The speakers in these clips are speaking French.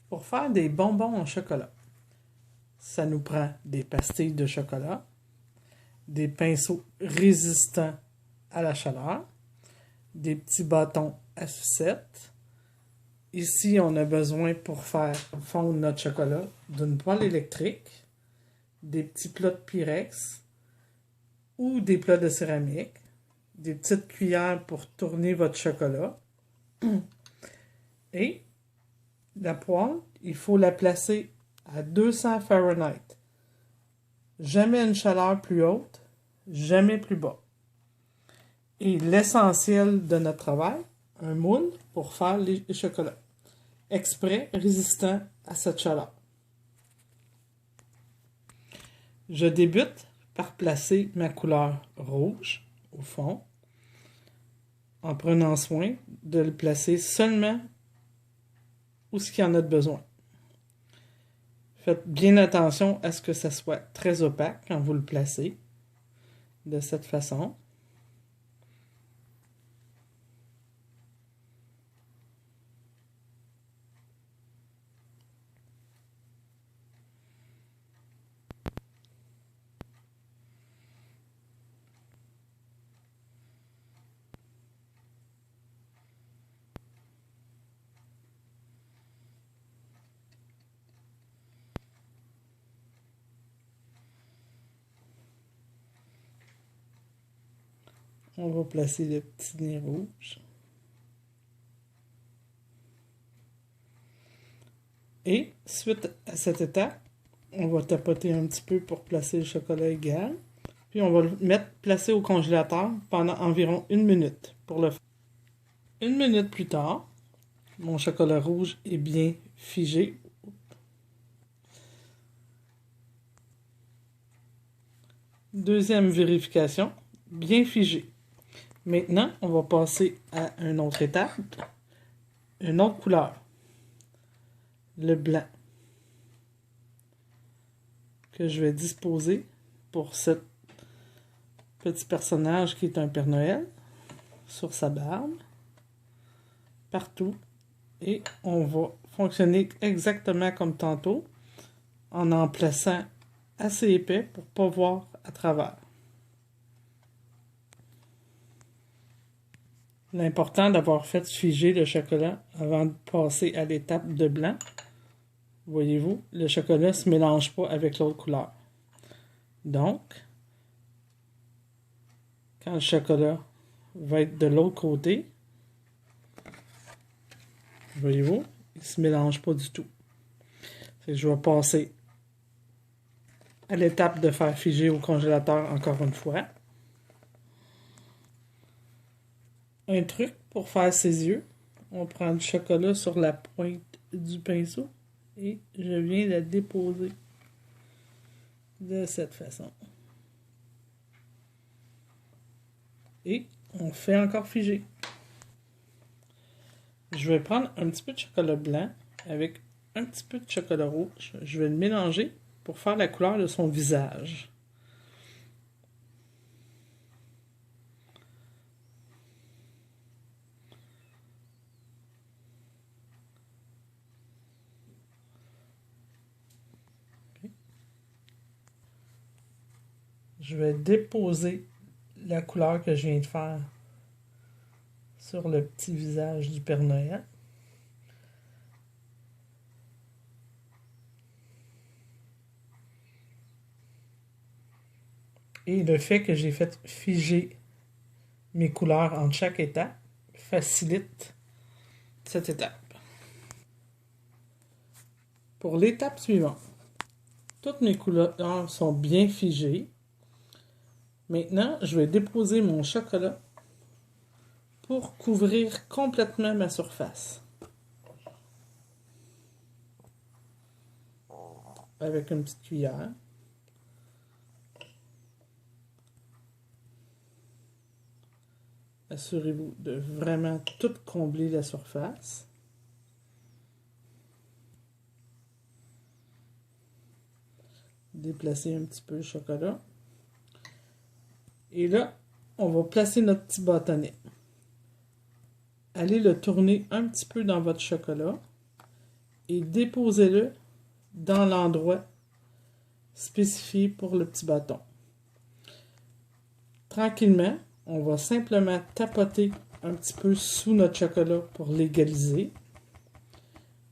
Pour faire des bonbons en chocolat, ça nous prend des pastilles de chocolat, des pinceaux résistants à la chaleur, des petits bâtons à sucette. Ici, on a besoin pour faire fondre notre chocolat d'une poêle électrique, des petits plats de Pyrex ou des plats de céramique, des petites cuillères pour tourner votre chocolat. Et la poêle, il faut la placer à 200 Fahrenheit. Jamais une chaleur plus haute, jamais plus bas. Et l'essentiel de notre travail, un moule pour faire les chocolats. Exprès résistant à cette chaleur. Je débute par placer ma couleur rouge au fond, en prenant soin de le placer seulement où ce qu'il y en a de besoin. Faites bien attention à ce que ça soit très opaque quand vous le placez de cette façon. On va placer le petit nez rouge. Et suite à cette étape, on va tapoter un petit peu pour placer le chocolat égal. Puis on va le mettre placé au congélateur pendant environ 1 minute pour le faire. 1 minute plus tard, mon chocolat rouge est bien figé. Deuxième vérification, bien figé. Maintenant, on va passer à une autre étape, une autre couleur, le blanc, que je vais disposer pour ce petit personnage qui est un Père Noël, sur sa barbe, partout, et on va fonctionner exactement comme tantôt, en plaçant assez épais pour ne pas voir à travers. L'important d'avoir fait figer le chocolat avant de passer à l'étape de blanc. Voyez-vous, le chocolat ne se mélange pas avec l'autre couleur. Donc, quand le chocolat va être de l'autre côté, voyez-vous, il ne se mélange pas du tout. Je vais passer à l'étape de faire figer au congélateur encore une fois. Un truc pour faire ses yeux, on prend du chocolat sur la pointe du pinceau et je viens la déposer de cette façon. Et on fait encore figer. Je vais prendre un petit peu de chocolat blanc avec un petit peu de chocolat rouge. Je vais le mélanger pour faire la couleur de son visage. Je vais déposer la couleur que je viens de faire sur le petit visage du Père Noël. Et le fait que j'ai fait figer mes couleurs entre chaque étape facilite cette étape. Pour l'étape suivante, toutes mes couleurs sont bien figées. Maintenant, je vais déposer mon chocolat pour couvrir complètement ma surface. Avec une petite cuillère. Assurez-vous de vraiment tout combler la surface. Déplacer un petit peu le chocolat. Et là, on va placer notre petit bâtonnet. Allez le tourner un petit peu dans votre chocolat et déposez-le dans l'endroit spécifié pour le petit bâton. Tranquillement, on va simplement tapoter un petit peu sous notre chocolat pour l'égaliser.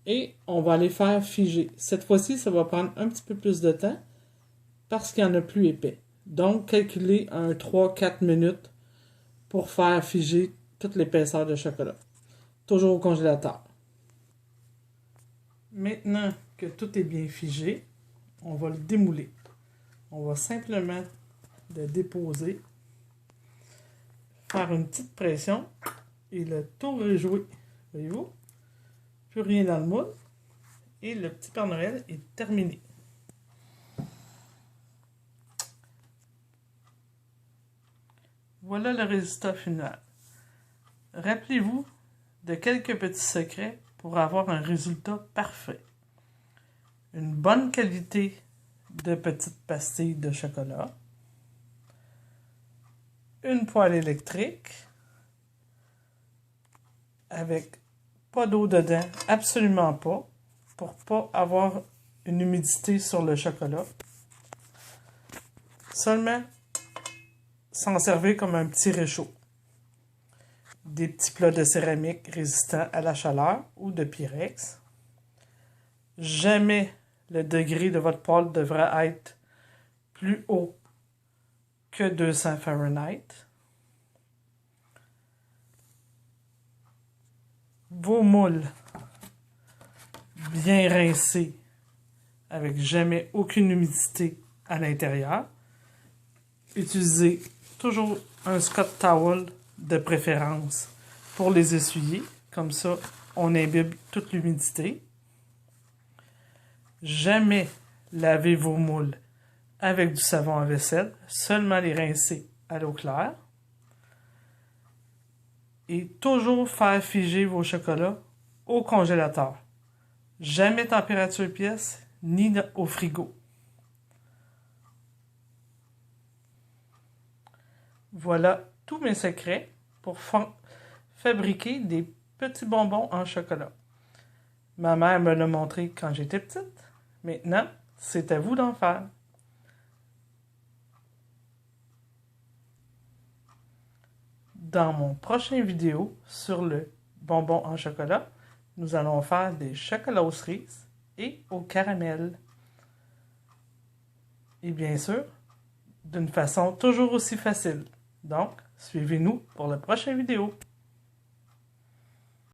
Et on va les faire figer. Cette fois-ci, ça va prendre un petit peu plus de temps parce qu'il y en a plus épais. Donc, calculez un 3-4 minutes pour faire figer toute l'épaisseur de chocolat. Toujours au congélateur. Maintenant que tout est bien figé, on va le démouler. On va simplement le déposer, faire une petite pression et le tour est joué. Voyez-vous? Plus rien dans le moule et le petit Père Noël est terminé. Voilà le résultat final. Rappelez-vous de quelques petits secrets pour avoir un résultat parfait. Une bonne qualité de petites pastilles de chocolat, une poêle électrique avec pas d'eau dedans, absolument pas, pour pas avoir une humidité sur le chocolat. Seulement s'en servir comme un petit réchaud. Des petits plats de céramique résistants à la chaleur ou de Pyrex. Jamais le degré de votre poêle devrait être plus haut que 200 Fahrenheit. Vos moules bien rincés avec jamais aucune humidité à l'intérieur. Utilisez toujours un Scott Towel de préférence pour les essuyer. Comme ça, on imbibe toute l'humidité. Jamais lavez vos moules avec du savon à vaisselle, seulement les rincer à l'eau claire. Et toujours faire figer vos chocolats au congélateur. Jamais température pièce, ni au frigo. Voilà tous mes secrets pour fabriquer des petits bonbons en chocolat. Ma mère me l'a montré quand j'étais petite. Maintenant, c'est à vous d'en faire. Dans mon prochain vidéo sur le bonbon en chocolat, nous allons faire des chocolats aux cerises et au caramel. Et bien sûr, d'une façon toujours aussi facile. Donc, suivez-nous pour la prochaine vidéo.